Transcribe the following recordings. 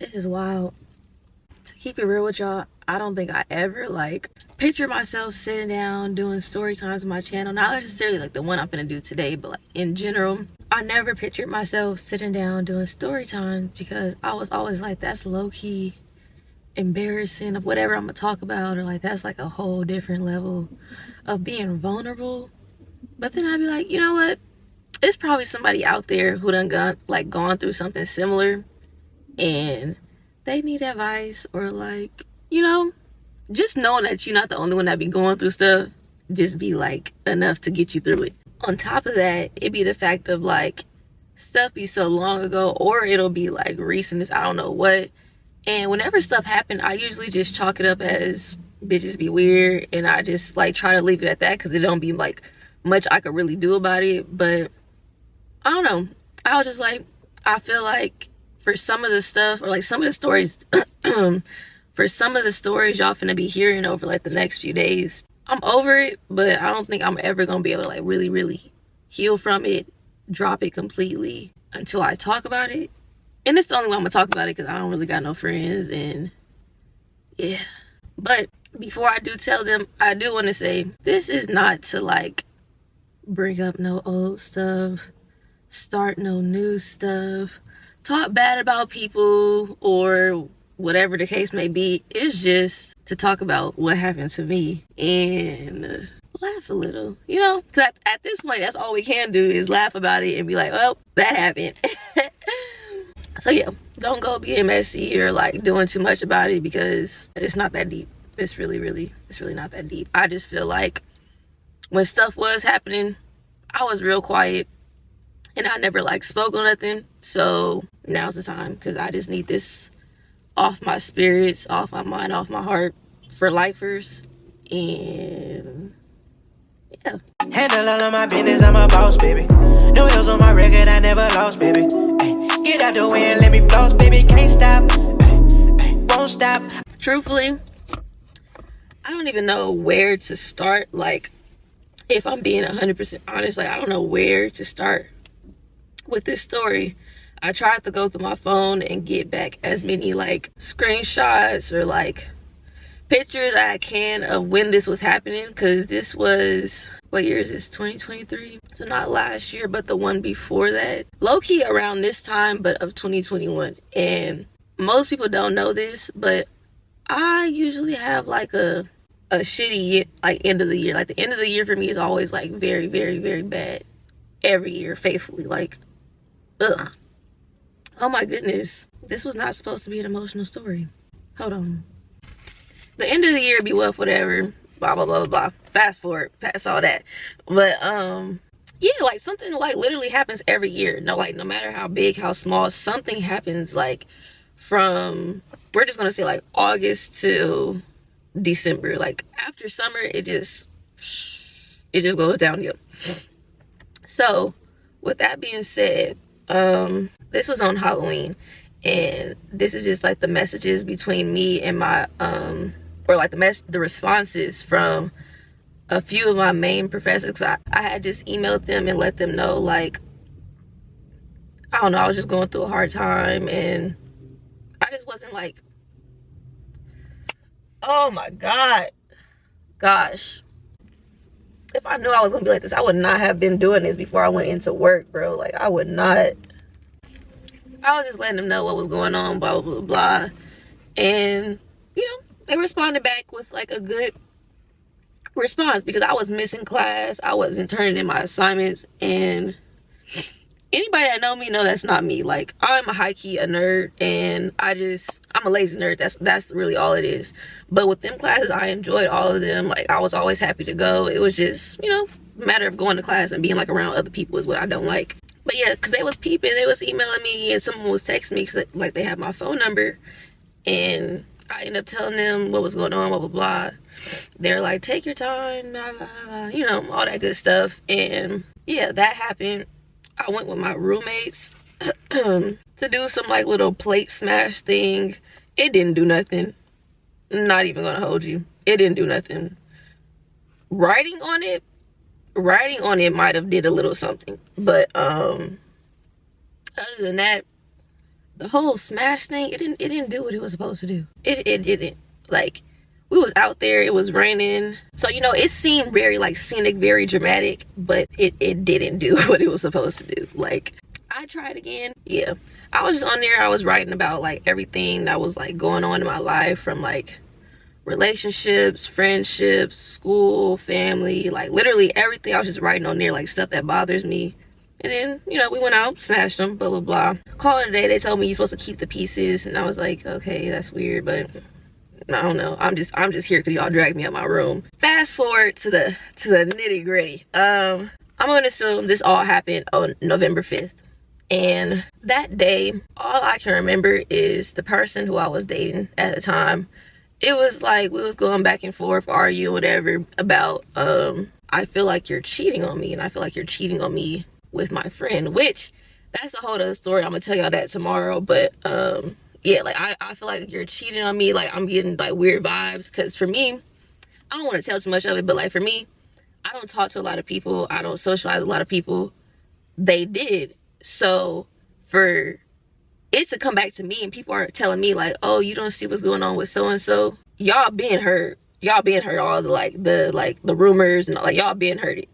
This is wild. To keep it real with y'all, I don't think I ever like picture myself sitting down doing story times on my channel. Not necessarily like the one I'm gonna do today, but like in general, I never pictured myself sitting down doing story times because I was always like, that's low-key embarrassing of whatever I'm gonna talk about, or like that's like a whole different level of being vulnerable. But then I'd be like, you know what? It's probably somebody out there who done gone through something similar and they need advice, or like, you know, just knowing that you're not the only one that be going through stuff just be like enough to get you through it. On top of that, it be the fact of like stuff be so long ago, or it'll be like recent as I don't know what. And whenever stuff happen, I usually just chalk it up as bitches be weird, and I just like try to leave it at that because it don't be like much I could really do about it. But I don't know, I was just like, I feel like for some of the stuff, or like some of the stories for some of the stories y'all finna be hearing over like the next few days, I'm over it, but I don't think I'm ever gonna be able to like really heal from it, drop it completely until I talk about it. And it's the only way I'm gonna talk about it because I don't really got no friends, and yeah. But before I do tell them, I do want to say this is not to like bring up no old stuff, start no new stuff, talk bad about people, or whatever the case may be. It's just to talk about what happened to me and laugh a little, you know, because at this point that's all we can do is laugh about it and be like, well, that happened. So yeah, don't go being messy or like doing too much about it because it's not that deep. It's really not that deep. I just feel like when stuff was happening, I was real quiet and I never like spoke on nothing. So now's the time, because I just need this off my spirits, off my mind, off my heart for lifers. And yeah. Handle all of my business, I'm a boss, baby. No hills on my record, I never lost, baby. Ay, get out the way and let me floss, baby. Can't stop, ay, won't stop. Truthfully, I don't even know where to start. Like, if I'm being 100% honest, like I don't know where to start with this story. I tried to go through my phone and get back as many like screenshots or like pictures I can of when this was happening, because this was, what year is this, 2023? So not last year, but the one before that, low-key around this time, but of 2021. And most people don't know this, but I usually have like a shitty like end of the year. Like the end of the year for me is always like very bad every year, faithfully. Like, ugh. Oh my goodness, this was not supposed to be an emotional story. Hold on. The end of the year be well, whatever, blah blah blah. Fast forward past all that. But yeah, like something like literally happens every year. No, like no matter how big, how small, something happens like from, we're just gonna say like August to December. Like after summer, it just goes downhill. So with that being said, this was on Halloween, and this is just like the messages between me and my or like the responses from a few of my main professors. I had just emailed them and let them know, like, I don't know, I was just going through a hard time, and I just wasn't like, oh my gosh, if I knew I was gonna be like this, I would not have been doing this before I went into work, bro. Like, I would not. I was just letting them know what was going on, blah blah blah. And you know, they responded back with like a good response, because I was missing class, I wasn't turning in my assignments, and anybody that know me know that's not me. Like, I'm a high-key a nerd, and I'm a lazy nerd. That's really all it is. But with them classes, I enjoyed all of them. Like, I was always happy to go. It was just, you know, a matter of going to class and being like around other people is what I don't like. But yeah, because they was peeping, they was emailing me, and someone was texting me because like they had my phone number, and I ended up telling them what was going on, blah blah blah. They're like, take your time, blah, blah, blah, you know, all that good stuff. And yeah, that happened. I went with my roommates to do some like little plate smash thing. It didn't do nothing. Not even gonna hold you, it didn't do nothing. Writing on it might have did a little something, but other than that, the whole smash thing, it didn't do what it was supposed to do. It didn't. Like, we was out there, it was raining, so you know, it seemed very like scenic, very dramatic, but it didn't do what it was supposed to do. Like, I tried again. Yeah, I was just on there, I was writing about like everything that was like going on in my life, from like relationships, friendships, school, family, like literally everything. I was just writing on there, like stuff that bothers me. And then, you know, we went out, smashed them, blah blah blah. Call it a day. They told me you're supposed to keep the pieces, and I was like, okay, that's weird, but I don't know. I'm just here because y'all dragged me out my room. Fast forward to the nitty gritty. I'm gonna assume this all happened on November 5th. And that day, all I can remember is the person who I was dating at the time. It was like we was going back and forth, arguing, whatever, about I feel like you're cheating on me, and I feel like you're cheating on me with my friend, which that's a whole other story. I'm gonna tell y'all that tomorrow. But yeah, like I feel like you're cheating on me. Like, I'm getting like weird vibes, because for me, I don't want to tell too much of it, but like for me, I don't talk to a lot of people, I don't socialize with a lot of people. They did. So for it to come back to me and people are telling me like, oh, you don't see what's going on with so and so, y'all being hurt, all the rumors, and like y'all being hurt.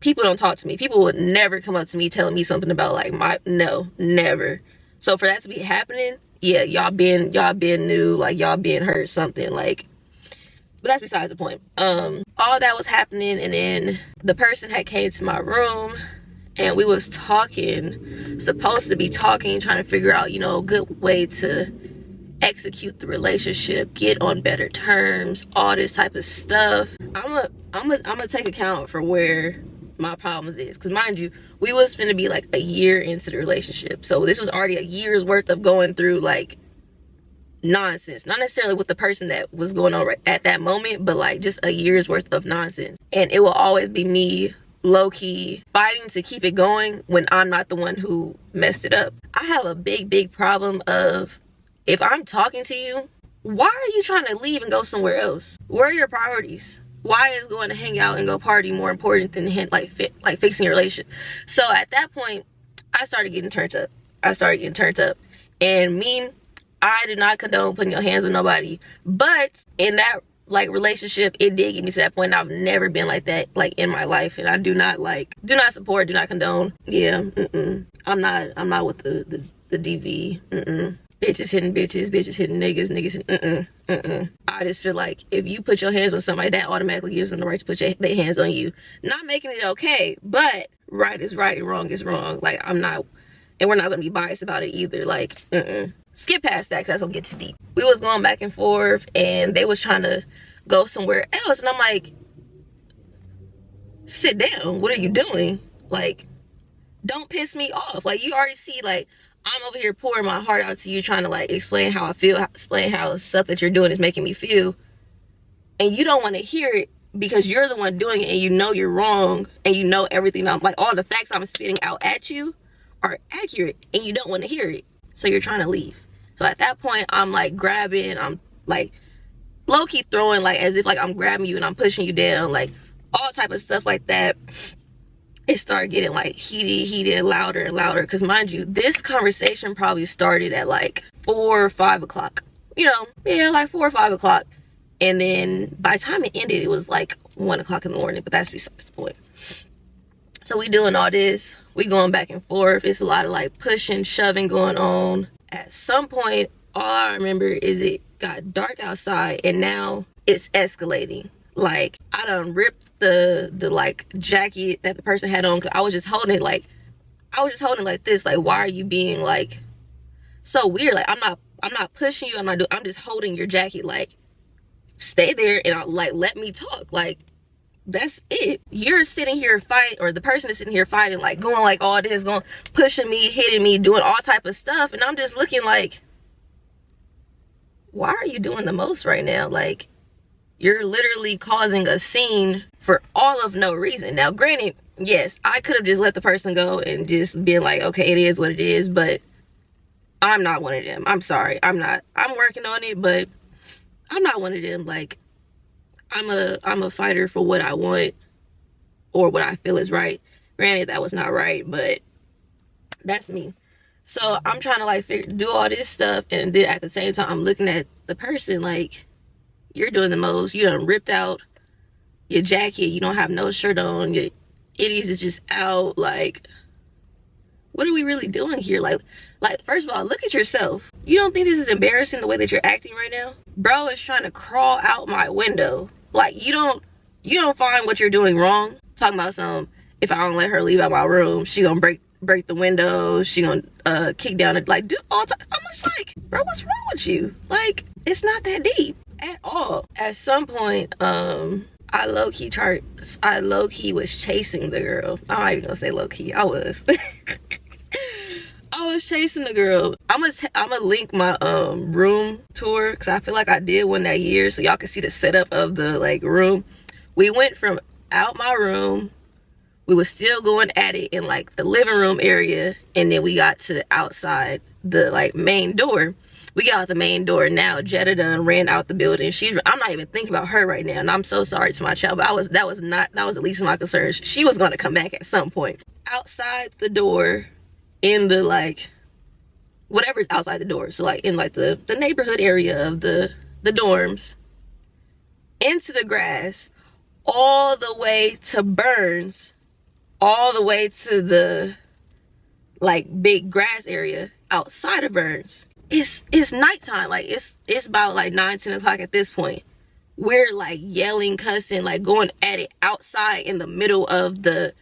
People don't talk to me. People would never come up to me telling me something about like never. So for that to be happening, yeah, y'all being new, like y'all being hurt, something like. But that's besides the point. All that was happening, and then the person had came to my room, and we was talking, supposed to be talking, trying to figure out, you know, a good way to execute the relationship, get on better terms, all this type of stuff. I'm gonna take account for where my problems is, because mind you, we was finna be like a year into the relationship, so this was already a year's worth of going through like nonsense, not necessarily with the person that was going on right at that moment, but like just a year's worth of nonsense. And it will always be me low-key fighting to keep it going when I'm not the one who messed it up. I have a big problem of, if I'm talking to you, why are you trying to leave and go somewhere else? Where are your priorities? Why is going to hang out and go party more important than fixing your relationship? So at that point, I started getting turned up. And me, I do not condone putting your hands on nobody. But in that like relationship, it did get me to that point. I've never been like that like in my life, and I do not support, do not condone. Yeah, I'm not with the DV. Bitches hitting bitches, bitches hitting niggas, niggas hitting, I just feel like if you put your hands on somebody, that automatically gives them the right to put their hands on you. Not making it okay, but right is right and wrong is wrong. Like, I'm not, and we're not gonna be biased about it either. Like, skip past that, because that's gonna get too deep. We was going back and forth, and they was trying to go somewhere else, and I'm like, sit down, what are you doing? Like, don't piss me off. Like, you already see, like, I'm over here pouring my heart out to you, trying to like explain how I feel, explain how stuff that you're doing is making me feel, and you don't want to hear it because you're the one doing it, and you know you're wrong, and you know everything. I'm like, all the facts I'm spitting out at you are accurate, and you don't want to hear it, so you're trying to leave. So at that point, I'm like grabbing, I'm like low-key throwing, like as if like I'm grabbing you and I'm pushing you down, like all type of stuff like that. It started getting like heated, louder and louder, because mind you, this conversation probably started at like 4 or 5 o'clock, you know, yeah, like 4 or 5 o'clock, and then by the time it ended, it was like 1 o'clock in the morning. But that's besides the point. So we doing all this, we going back and forth, it's a lot of like pushing, shoving going on. At some point, all I remember is it got dark outside, and now it's escalating. Like, I done ripped the like jacket that the person had on, because I was just holding it like this. Like, why are you being like so weird? Like, I'm not pushing you, I'm just holding your jacket. Like, stay there and like let me talk. Like, that's it. You're sitting here fighting, or the person is sitting here fighting, like going like all this, going pushing me, hitting me, doing all type of stuff, and I'm just looking like, why are you doing the most right now? Like, you're literally causing a scene for all of no reason. Now, granted, yes, I could have just let the person go and just been like, okay, it is what it is, but I'm not one of them. I'm sorry. I'm not. I'm working on it, but I'm not one of them. Like, I'm a fighter for what I want or what I feel is right. Granted, that was not right, but that's me. So I'm trying to like do all this stuff, and then at the same time I'm looking at the person like, you're doing the most. You done ripped out your jacket, you don't have no shirt on, your itties is just out. Like, what are we really doing here? Like first of all, look at yourself. You don't think this is embarrassing the way that you're acting right now? Bro is trying to crawl out my window. Like, you don't find what you're doing wrong? Talking about some, if I don't let her leave out my room, she gonna break the window, she gonna kick down it, like, do all time. I'm just like, bro, what's wrong with you? Like, it's not that deep at all. At some point, I low-key was chasing the girl. I'm not even gonna say low-key, I was. I was chasing the girl. I'm gonna link my room tour, because I feel like I did one that year, so y'all can see the setup of the like room. We went from out my room, we were still going at it in like the living room area, and then we got to outside the like main door. We got out the main door. Now Jetta done ran out the building. I'm not even thinking about her right now, and I'm so sorry to my child, but that was the least of my concerns. She was going to come back at some point. Outside the door, in the like whatever's outside the door, so like in like the neighborhood area of the dorms, into the grass, all the way to Burns, all the way to the like big grass area outside of Burns. It's nighttime. Like, it's about like 9-10 o'clock at this point. We're like yelling, cussing, like going at it outside in the middle of the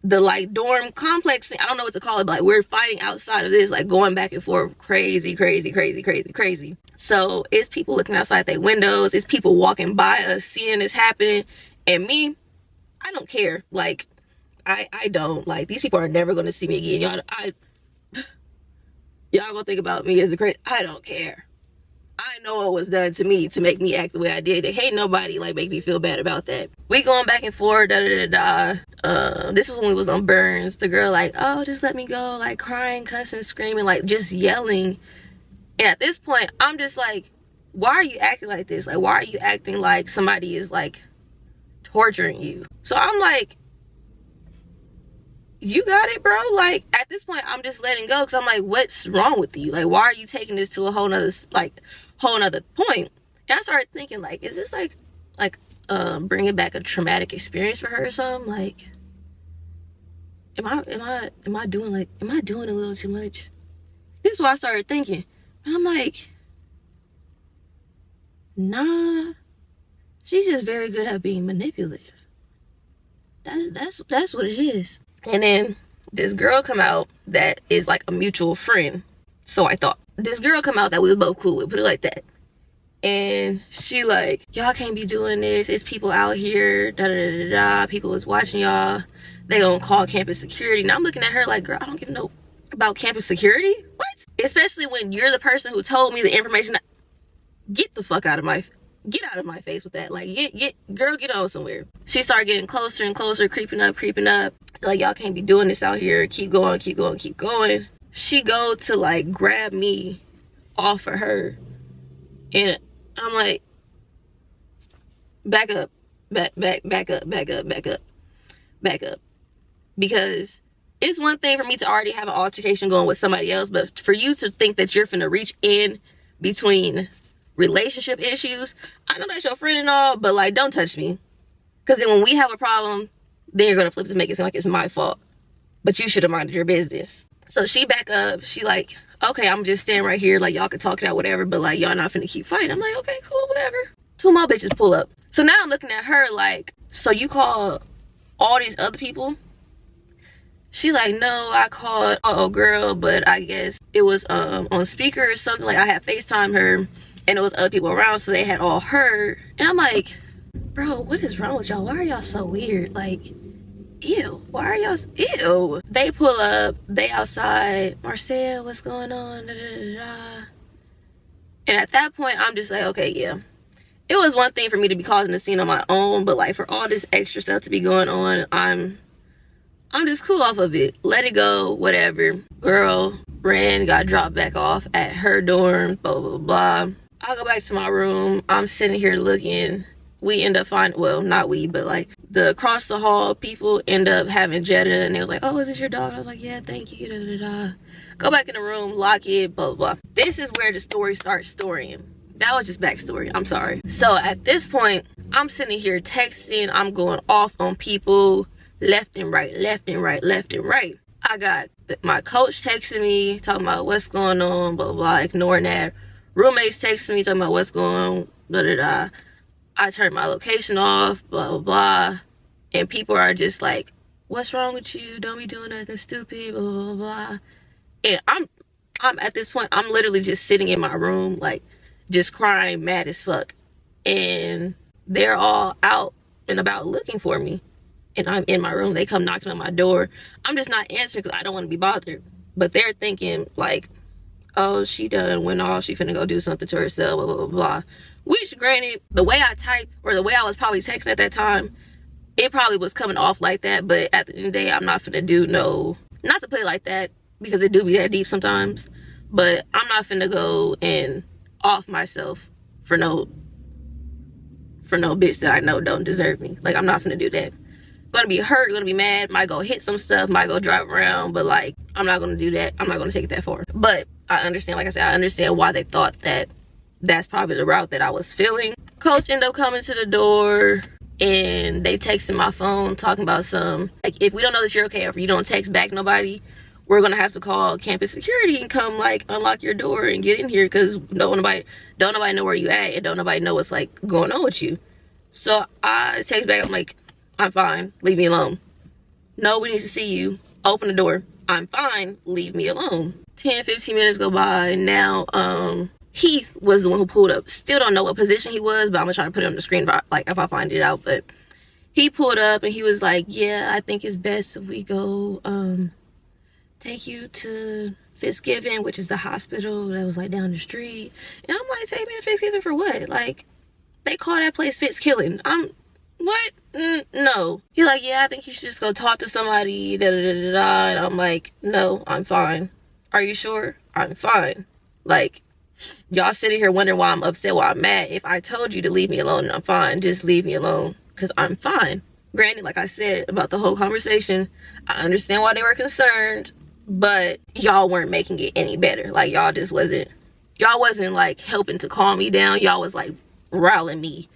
like dorm complex thing. I don't know what to call it, but like we're fighting outside of this, like going back and forth, crazy. So it's people looking outside their windows, it's people walking by us seeing this happening, and me, I don't care. Like, I don't, like, these people are never gonna see me again. Y'all gonna think about me as a crazy. I don't care. I know what was done to me to make me act the way I did. Ain't nobody like make me feel bad about that. We going back and forth, this was when we was on Burns. The girl like, oh, just let me go, like crying, cussing, screaming, like just yelling. And at this point, I'm just like, why are you acting like this? Like, why are you acting like somebody is like torturing you? So I'm like, you got it, bro. Like, at this point, I'm just letting go, because I'm like, what's wrong with you? Like, why are you taking this to a whole nother point? And I started thinking, like, is this like bringing back a traumatic experience for her or something? Like, am I doing a little too much? This is what I started thinking. And I'm like, nah, she's just very good at being manipulative. That's what it is. And then this girl come out that is like a mutual friend. So I thought, this girl come out that we was both cool with, put it like that. And she like, y'all can't be doing this. It's people out here, people is watching y'all. They gonna call campus security. And I'm looking at her like, girl, I don't give no about campus security. What? Especially when you're the person who told me the information. Get the fuck out of my face with that. Like, girl, get on somewhere. She started getting closer and closer, creeping up. Like, y'all can't be doing this out here. Keep going. She go to like grab me off of her, and I'm like, back up, because it's one thing for me to already have an altercation going with somebody else, but for you to think that you're finna reach in between relationship issues, I know that's your friend and all, but like, don't touch me, because then when we have a problem, then you're gonna flip to make it seem like it's my fault, but you should have minded your business. So she back up, she like, okay, I'm just standing right here, like, y'all can talk it out, whatever, but like, y'all not finna keep fighting. I'm like, okay, cool, whatever. Two more bitches pull up. So now I'm looking at her like, so you call all these other people? She like, no, I called girl, but I guess it was on speaker or something. Like, I had FaceTime her, and it was other people around, so they had all heard. And I'm like, bro, what is wrong with y'all? Why are y'all so weird? Like, ew, why are y'all, ew. They pull up, they outside, Marcel, what's going on, And at that point, I'm just like, okay, yeah. It was one thing for me to be causing a scene on my own, but like, for all this extra stuff to be going on, I'm just cool off of it. Let it go, whatever. Girl ran, got dropped back off at her dorm, blah, blah, blah. I go back to my room. I'm sitting here looking. We end up finding, well, not we, but like the across the hall people end up having Jetta, and they was like, oh, is this your dog? I was like, yeah, thank you, Go back in the room, lock it, blah, blah, blah. This is where the story starts storying. That was just backstory. I'm sorry. So at this point, I'm sitting here texting. I'm going off on people left and right, left and right, left and right. I got my coach texting me, talking about what's going on, blah, blah, blah, ignoring that. Roommates texting me, talking about what's going on, blah, blah, blah. I turned my location off, blah, blah, blah. And people are just like, what's wrong with you? Don't be doing nothing stupid, blah, blah, blah. And I'm at this point, I'm literally just sitting in my room, like, just crying, mad as fuck. And they're all out and about looking for me. And I'm in my room. They come knocking on my door. I'm just not answering because I don't want to be bothered. But they're thinking, like, oh, she done went off. She finna go do something to herself, blah, blah, blah, blah. Which, granted, the way I type, or the way I was probably texting at that time, it probably was coming off like that. But at the end of the day, I'm not finna do no, not to put it like that, because it do be that deep sometimes. But I'm not finna go and off myself for no bitch that I know don't deserve me. Like, I'm not finna do that. Gonna be hurt, gonna be mad, might go hit some stuff, might go drive around, but like, I'm not gonna do that. I'm not gonna take it that far. But I understand, like I said, I understand why they thought that that's probably the route that I was feeling. Coach ended up coming to the door and they texted my phone talking about some, like, if we don't know that you're okay, or if you don't text back nobody, we're gonna have to call campus security and come like unlock your door and get in here, because don't nobody know where you at, and don't nobody know what's like going on with you. So I text back, I'm like, I'm fine, leave me alone. No, we need to see you. Open the door. I'm fine, leave me alone. 10-15 minutes go by. Now Heath was the one who pulled up. Still don't know what position he was, but I'm gonna try to put it on the screen like if I find it out. But he pulled up and he was like, yeah, I think it's best if we go take you to Fitzgibbon, which is the hospital that was like down the street. And I'm like, take me to Fitzgibbon for what? Like, they call that place Fitzkilling. What? No. He's like, yeah, I think you should just go talk to somebody, da da da da da. And I'm like, no, I'm fine. Are you sure? I'm fine. Like, y'all sitting here wondering why I'm upset, why I'm mad. If I told you to leave me alone and I'm fine, just leave me alone, because I'm fine. Granted, like I said about the whole conversation, I understand why they were concerned, but y'all weren't making it any better. Like, y'all wasn't like helping to calm me down. Y'all was like riling me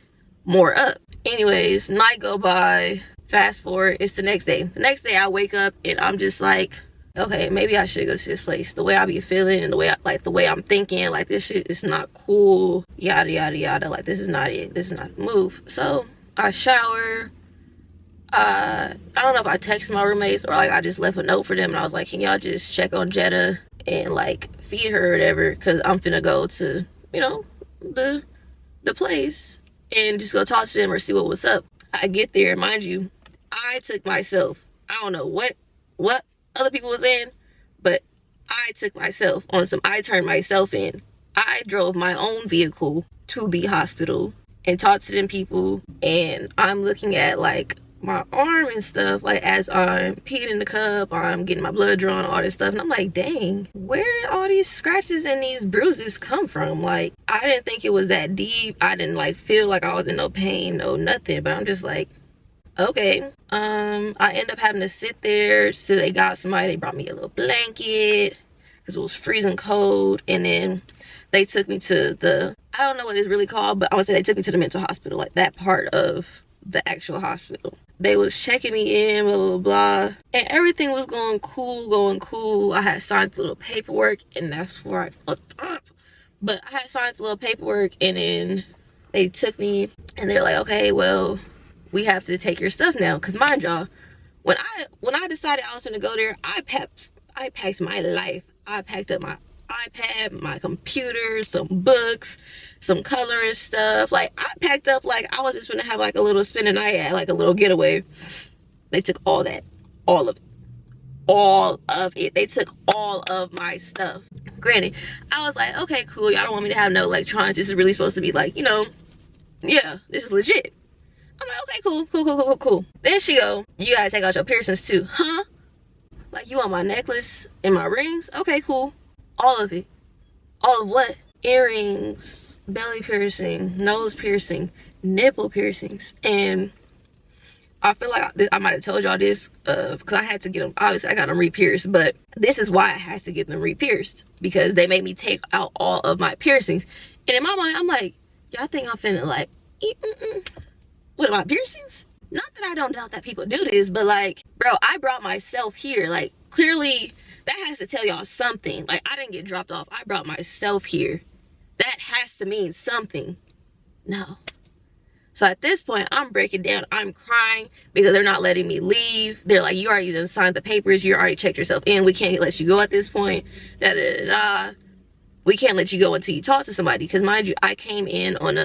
more up. Anyways, night go by, fast forward, it's the next day. The next day I wake up and I'm just like, okay, maybe I should go to this place. The way I be feeling and the way I'm thinking, like, this shit is not cool, yada yada yada. Like, this is not it, this is not the move. So I shower. I don't know if I texted my roommates or like I just left a note for them and I was like, can y'all just check on Jetta and like feed her or whatever, because I'm finna go to, you know, the place and just go talk to them or see what's up. I get there, mind you, I took myself, I don't know what other people was in, but I took myself on some, I turned myself in. I drove my own vehicle to the hospital and talked to them people, and I'm looking at like my arm and stuff, like as I'm peeing in the cup, I'm getting my blood drawn, all this stuff, and I'm like, dang, where did all these scratches and these bruises come from? Like, I didn't think it was that deep. I didn't like feel like I was in no pain, no nothing, but I'm just like, okay. I end up having to sit there. So they got somebody, they brought me a little blanket because it was freezing cold, and then they took me to the, I don't know what it's really called, but I would say they took me to the mental hospital, like that part of the actual hospital. They was checking me in, blah blah blah, and everything was going cool. I had signed the little paperwork, and that's where I fucked up. But I had signed the little paperwork, and then they took me and they're like, okay, well, we have to take your stuff now, because mind y'all, when I decided I was gonna go there, I packed my life. I packed up my iPad, my computer, some books, some coloring stuff. Like, I packed up like I was just gonna have like a little spend a night at like a little getaway. They took all that, all of it. They took all of my stuff. Granted, I was like, okay, cool, y'all don't want me to have no electronics. This is really supposed to be like, you know, yeah, this is legit. I'm like, okay, cool. Then she go, you gotta take out your piercings too. Huh? Like, you want my necklace and my rings? Okay, cool. All of it. All of what? Earrings, belly piercing, nose piercing, nipple piercings. And I feel like I might have told y'all this because I had to get them, obviously I got them re-pierced, but this is why I had to get them re-pierced, because they made me take out all of my piercings. And in my mind, I'm like, y'all think I'm finna like, what, my piercings? Not that I don't doubt that people do this, but like, bro, I brought myself here. Like, clearly that has to tell y'all something. Like, I didn't get dropped off, I brought myself here. That has to mean something. No. So at this point, I'm breaking down. I'm crying because they're not letting me leave. They're like, you already done signed the papers. You already checked yourself in. We can't let you go at this point. Da, da, da, da. We can't let you go until you talk to somebody. Because mind you, I came in on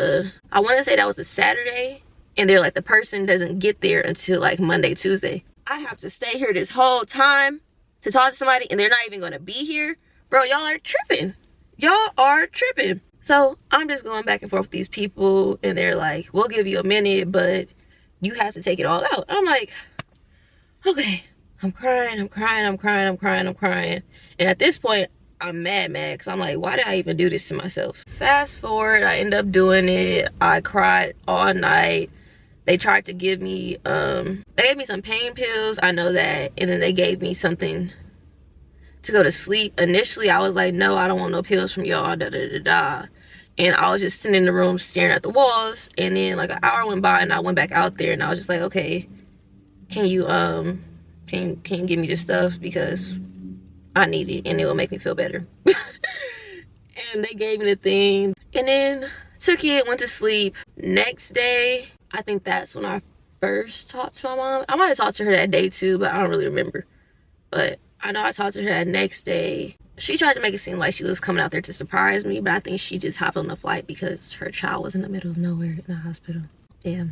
I want to say that was a Saturday. And they're like, the person doesn't get there until like Monday, Tuesday. I have to stay here this whole time to talk to somebody, and they're not even going to be here. Bro, y'all are tripping. Y'all are tripping. So I'm just going back and forth with these people, and they're like, we'll give you a minute, but you have to take it all out. I'm like, okay. I'm crying. And at this point, I'm mad because I'm like, why did I even do this to myself? Fast forward, I end up doing it. I cried all night. They tried to give me, they gave me some pain pills. I know that. And then they gave me something to go to sleep. Initially, I was like, no, I don't want no pills from y'all, da da da da. And I was just sitting in the room staring at the walls. And then like an hour went by and I went back out there and I was just like, okay, can you give me this stuff, because I need it and it will make me feel better. And they gave me the thing and then took it, went to sleep. Next day, I think that's when I first talked to my mom. I might have talked to her that day too, but I don't really remember. But I know I talked to her that next day. She tried to make it seem like she was coming out there to surprise me, but I think she just hopped on the flight because her child was in the middle of nowhere in the hospital. Yeah,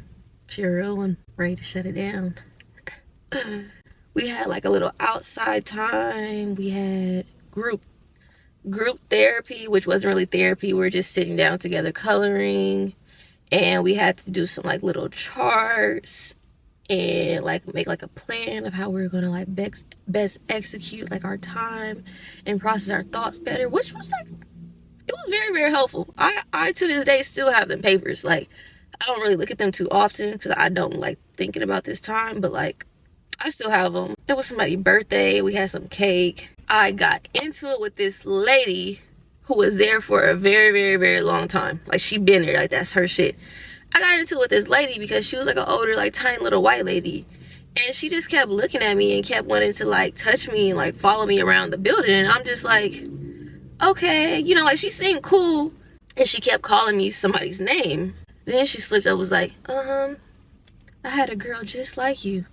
she a real one, ready to shut it down. We had like a little outside time. We had group therapy, which wasn't really therapy. We were just sitting down together coloring, and we had to do some like little charts and like make like a plan of how we were gonna like best execute like our time and process our thoughts better, which was like, it was very, very helpful. I to this day still have them papers. Like, I don't really look at them too often because I don't like thinking about this time, but like, I still have them. It was somebody's birthday. We had some cake. I got into it with this lady who was there for a very, very, very long time. Like, she been there. Like, that's her shit. I got into it with this lady because she was like an older, like tiny little white lady. And she just kept looking at me and kept wanting to like touch me and like follow me around the building. And I'm just like, okay, you know, like she seemed cool. And she kept calling me somebody's name. Then she slipped up, was like, I had a girl just like you.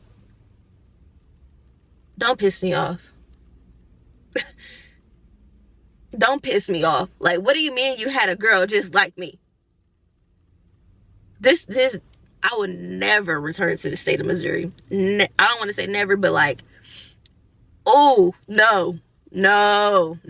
Don't piss me off. Don't piss me off. Like, what do you mean you had a girl just like me? This, I would never return to the state of Missouri. I don't want to say never, but like, oh, no. Then,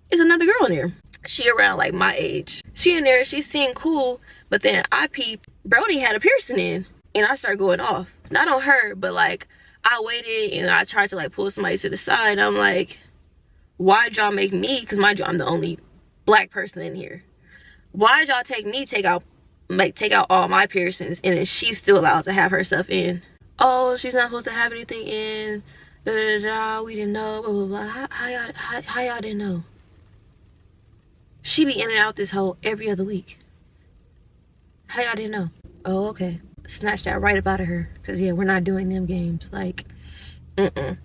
there's another girl in there. She around like my age. She in there, she seemed cool, but then I peeped, Brody had a piercing in, and I started going off. Not on her, but like, I waited and I tried to like pull somebody to the side. I'm like, why'd y'all make me, because mind you, I'm the only black person in here. Why'd y'all take out all my piercings, and then she's still allowed to have her stuff in? Oh, she's not supposed to have anything in. Da da da da. We didn't know. Blah blah blah. How y'all didn't know? She be in and out this hole every other week. How y'all didn't know? Oh, okay. Snatch that right up out of her, because yeah, we're not doing them games. Like, the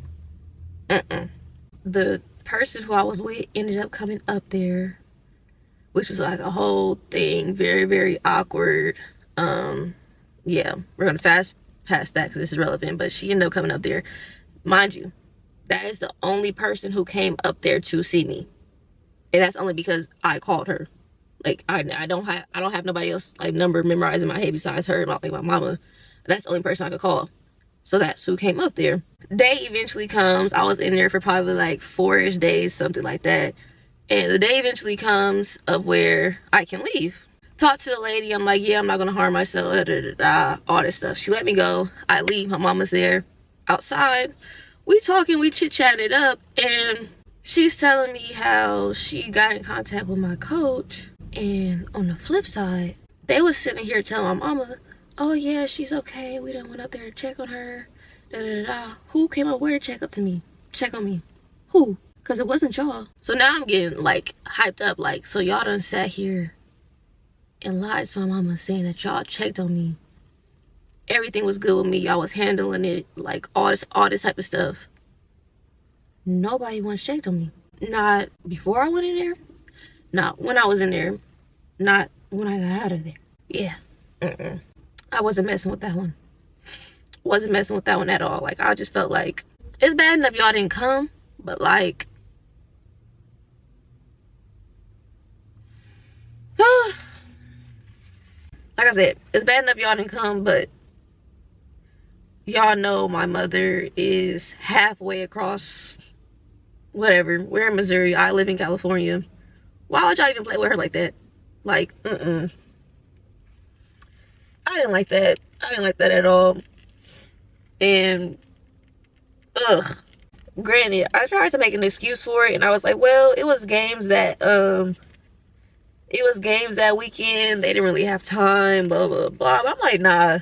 person who I was with ended up coming up there, which was like a whole thing, very, very awkward. Yeah, we're gonna fast past that because this is relevant, but she ended up coming up there. Mind you, that is the only person who came up there to see me, and that's only because I called her. Like, I don't have nobody else like number memorized in my head besides her, like my mama. That's the only person I could call. So that's who came up there. Day eventually comes. I was in there for probably like 4-ish days, something like that. And the day eventually comes of where I can leave. Talk to the lady. I'm like, yeah, I'm not gonna harm myself. All this stuff. She let me go. I leave. My mama's there outside. We talking. We chit-chatting it up, and she's telling me how she got in contact with my coach. And on the flip side, They was sitting here telling my mama, oh yeah, she's okay, we done went up there to check on her, da da da da. Who came up where to check on me? Who? Because it wasn't y'all. So now I'm getting like hyped up, like, so y'all done sat here and lied to my mama saying that y'all checked on me, everything was good with me, y'all was handling it, like all this type of stuff. Nobody once checked on me. Not before I went in there, not when I was in there, not when I got out of there. Yeah, I wasn't messing with that one. Wasn't messing with that one at all. Like, I just felt like it's bad enough y'all didn't come, but like, like I said, it's bad enough y'all didn't come, but y'all know my mother is halfway across, whatever. We're in Missouri, I live in California. Why would y'all even play with her like that? Like, I didn't like that. I didn't like that at all. And granted, I tried to make an excuse for it, and I was like, well, it was games that weekend, they didn't really have time, blah blah blah. But I'm like, nah.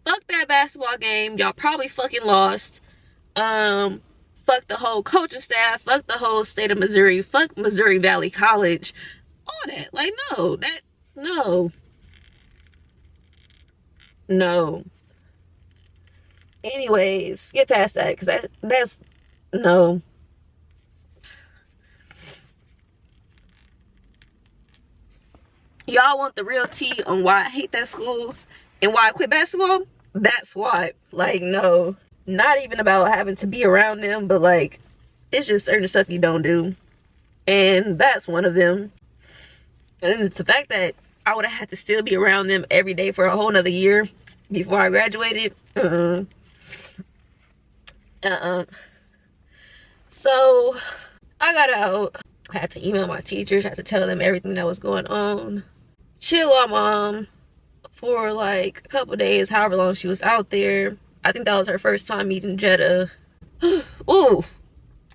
Fuck that basketball game. Y'all probably fucking lost. Fuck the whole coaching staff. Fuck the whole state of Missouri. Fuck Missouri Valley College. All that. Like, no. Anyways, get past that, because that's no. Y'all want the real tea on why I hate that school and why I quit basketball? That's why. Like, no. Not even about having to be around them, but like, it's just certain stuff you don't do. And that's one of them. And the fact that I would have had to still be around them every day for a whole nother year before I graduated. So I got out. I had to email my teachers, had to tell them everything that was going on. Chill with mom for like a couple days, however long she was out there. I think that was her first time meeting Jetta. Ooh,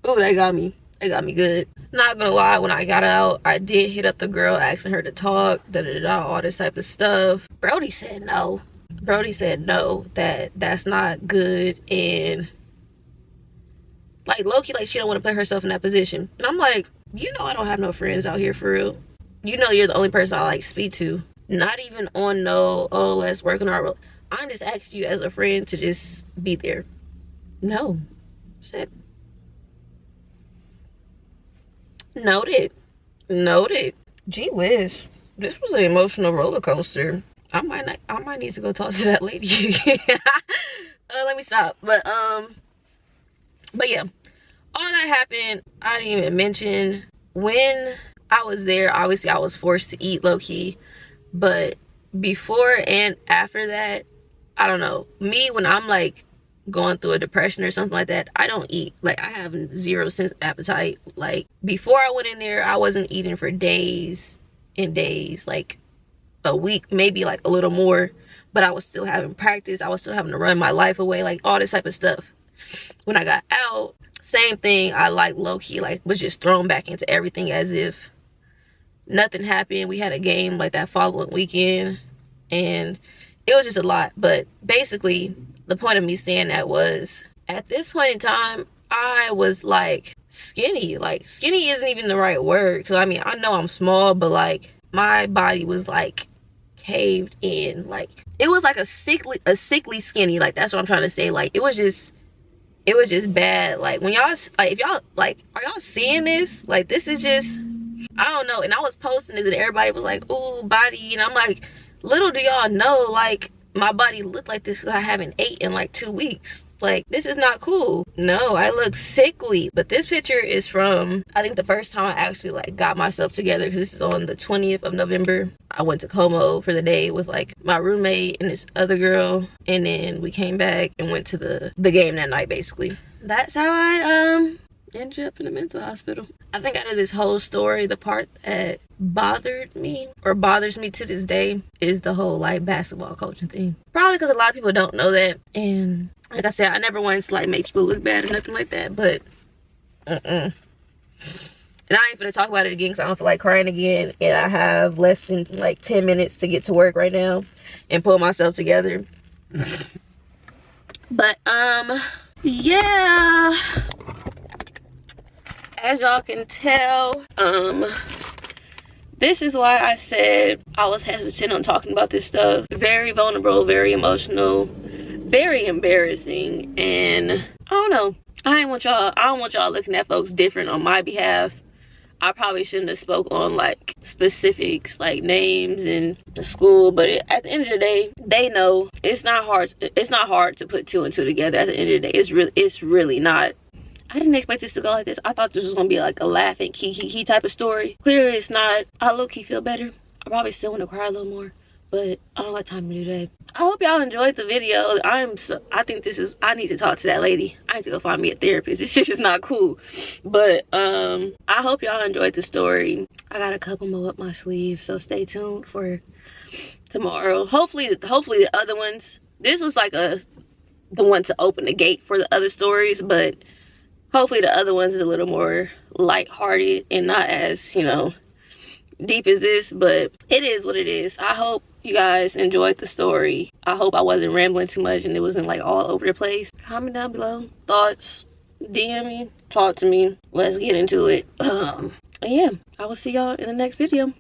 that got me. It got me good. Not gonna lie, when I got out, I did hit up the girl asking her to talk, all this type of stuff. Brody said no. That's not good, and like low-key, like she don't want to put herself in that position. And I'm like, you know I don't have no friends out here for real. You know you're the only person I like speak to. Not even on no, oh, let's work on our, I'm just asking you as a friend to just be there. No. Said noted. Gee whiz. This was an emotional roller coaster. I might need to go talk to that lady. Let me stop. But yeah. All that happened, I didn't even mention. When I was there, obviously I was forced to eat low-key. But before and after that, I don't know. Me, when I'm like going through a depression or something like that, I don't eat. Like, I have zero sense of appetite. Like, before I went in there, I wasn't eating for days and days, like a week, maybe like a little more. But I was still having practice. I was still having to run my life away, like all this type of stuff. When I got out, same thing. I like low-key, like was just thrown back into everything as if nothing happened. We had a game like that following weekend, and it was just a lot. But basically, the point of me saying that was, at this point in time, I was like skinny. Like, skinny isn't even the right word, because I mean, I know I'm small, but like my body was like caved in. Like, it was like a sickly skinny. Like, that's what I'm trying to say. Like, it was just bad. Like, when y'all, like, if y'all, like, are y'all seeing this? Like, this is just, I don't know. And I was posting this and everybody was like, ooh, body. And I'm like, little do y'all know, like, my body looked like this because I haven't ate in like 2 weeks. Like, this is not cool. No, I look sickly. But this picture is from, I think, the first time I actually like got myself together, because this is on the 20th of November. I went to Como for the day with like my roommate and this other girl, and then we came back and went to the game that night. Basically, that's how I ended up in a mental hospital. I think out of this whole story, the part that bothered me or bothers me to this day is the whole like basketball coaching thing. Probably because a lot of people don't know that. And like I said, I never wanted to like make people look bad or nothing like that, but and I ain't gonna talk about it again because I don't feel like crying again, and I have less than like 10 minutes to get to work right now and pull myself together. But yeah, as y'all can tell, this is why I said I was hesitant on talking about this stuff. Very vulnerable, very emotional, very embarrassing, and I don't know. I don't want y'all looking at folks different on my behalf. I probably shouldn't have spoke on like specifics, like names and the school, but at the end of the day, they know it's not hard. It's not hard to put two and two together. At the end of the day, it's really not. I didn't expect this to go like this. I thought this was gonna be like a laughing key type of story. Clearly, it's not. I low-key feel better. I probably still want to cry a little more, but I don't got time to do that. I hope y'all enjoyed the video. I need to talk to that lady. I need to go find me a therapist. This shit is not cool. But I hope y'all enjoyed the story. I got a couple more up my sleeve, so stay tuned for tomorrow. Hopefully the other ones. This was like the one to open the gate for the other stories, but hopefully the other ones is a little more lighthearted and not as, you know, deep as this, but it is what it is. I hope you guys enjoyed the story. I hope I wasn't rambling too much and it wasn't like all over the place. Comment down below thoughts, DM me, talk to me, let's get into it. And yeah, I will see y'all in the next video.